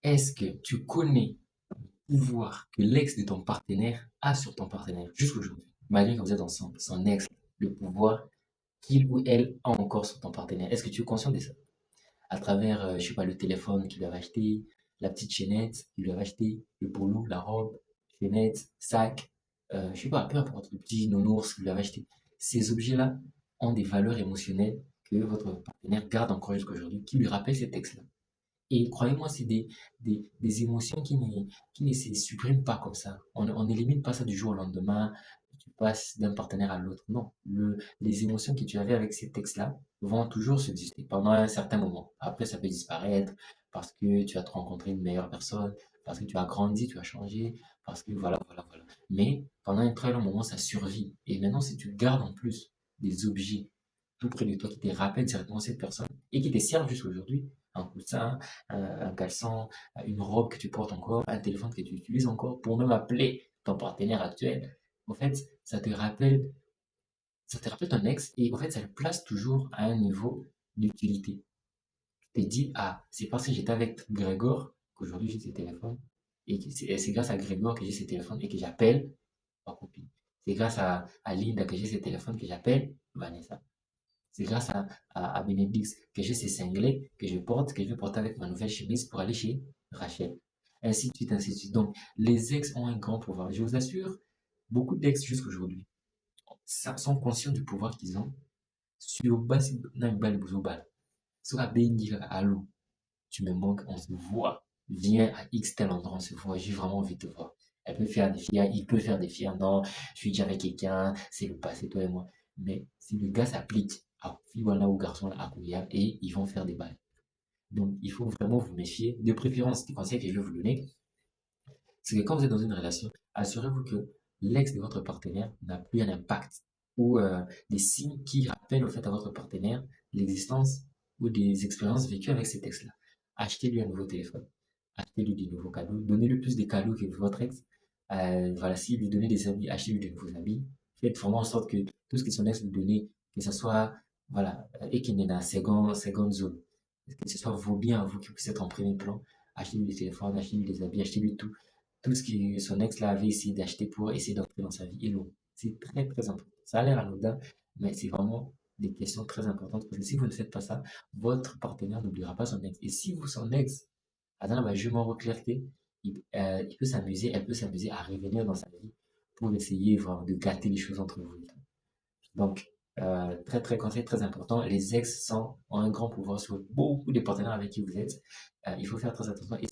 Est-ce que tu connais le pouvoir que l'ex de ton partenaire a sur ton partenaire jusqu'aujourd'hui? Malgré que vous êtes ensemble, son ex, le pouvoir qu'il ou elle a encore sur ton partenaire. Est-ce que tu es conscient de ça? À travers, je sais pas, le téléphone qu'il lui avait acheté, la petite chaînette qu'il lui avait acheté, le polo, la robe, chaînette, sac, je sais pas, peu importe, le petit nounours qu'il lui avait acheté. Ces objets-là ont des valeurs émotionnelles que votre partenaire garde encore jusqu'à aujourd'hui, qui lui rappellent cet ex-là. Et croyez-moi, c'est des émotions qui ne se suppriment pas comme ça. On n'élimine pas ça du jour au lendemain, tu passes d'un partenaire à l'autre. Non, les émotions que tu avais avec ces textes-là vont toujours subsister pendant un certain moment. Après, ça peut disparaître parce que tu as rencontré une meilleure personne, parce que tu as grandi, tu as changé, parce que voilà, voilà, voilà. Mais pendant un très long moment, ça survit. Et maintenant, si tu gardes en plus des objets tout près de toi qui te rappellent directement cette personne et qui te servent jusqu'à aujourd'hui, un coussin, un caleçon, une robe que tu portes encore, un téléphone que tu utilises encore pour même appeler ton partenaire actuel. En fait, ça te rappelle ton ex et en fait, ça le place toujours à un niveau d'utilité. Tu te dis, ah, c'est parce que j'étais avec Grégor qu'aujourd'hui j'ai ce téléphone et c'est grâce à Grégor que j'ai ce téléphone et que j'appelle ma copine. C'est grâce à Linda que j'ai ce téléphone que j'appelle Vanessa. C'est grâce à Benedix que j'ai ces cinglés que je porte, que je vais porter avec ma nouvelle chemise pour aller chez Rachel. Ainsi de suite, ainsi de suite. Donc, les ex ont un grand pouvoir. Je vous assure, beaucoup d'ex jusqu'aujourd'hui sont conscients du pouvoir qu'ils ont sur base d'un bal bal. Sur la béni, allô, tu me manques, on se voit. Viens à X tel endroit, on se voit. J'ai vraiment envie de te voir. Elle peut faire des fiers, il peut faire des fiers. Non, je suis déjà avec quelqu'un, c'est le passé, toi et moi. Mais si le gars s'applique à fille voilà, ou garçon à Kouya et ils vont faire des balles. Donc, il faut vraiment vous méfier. De préférence, des conseils que je vais vous donner, c'est que quand vous êtes dans une relation, assurez-vous que l'ex de votre partenaire n'a plus un impact ou des signes qui rappellent au fait à votre partenaire l'existence ou des expériences vécues avec cet ex-là. Achetez-lui un nouveau téléphone, achetez-lui des nouveaux cadeaux, donnez-lui plus de cadeaux que votre ex. Voilà, si lui donnez des habits, achetez-lui de nouveaux habits. Faites vraiment en sorte que tout ce que son ex lui donnait, que ce soit, voilà, et qu'il n'est dans la seconde zone, que ce soit vos biens à vous qui puissent être en premier plan, achetez-lui des téléphones, achetez-lui des habits, achetez-lui tout ce que son ex là avait essayé d'acheter pour essayer d'entrer dans sa vie est long. C'est très très important. Ça a l'air anodin, mais c'est vraiment des questions très importantes parce que si vous ne faites pas ça, votre partenaire n'oubliera pas son ex. Et si vous, son ex, attends, bah, je m'en reclarté, il peut s'amuser, elle peut s'amuser à revenir dans sa vie pour essayer vraiment, de gâter les choses entre vous. Donc, très très conseil très important, les ex ont un grand pouvoir sur beaucoup des partenaires avec qui vous êtes. Il faut faire très attention et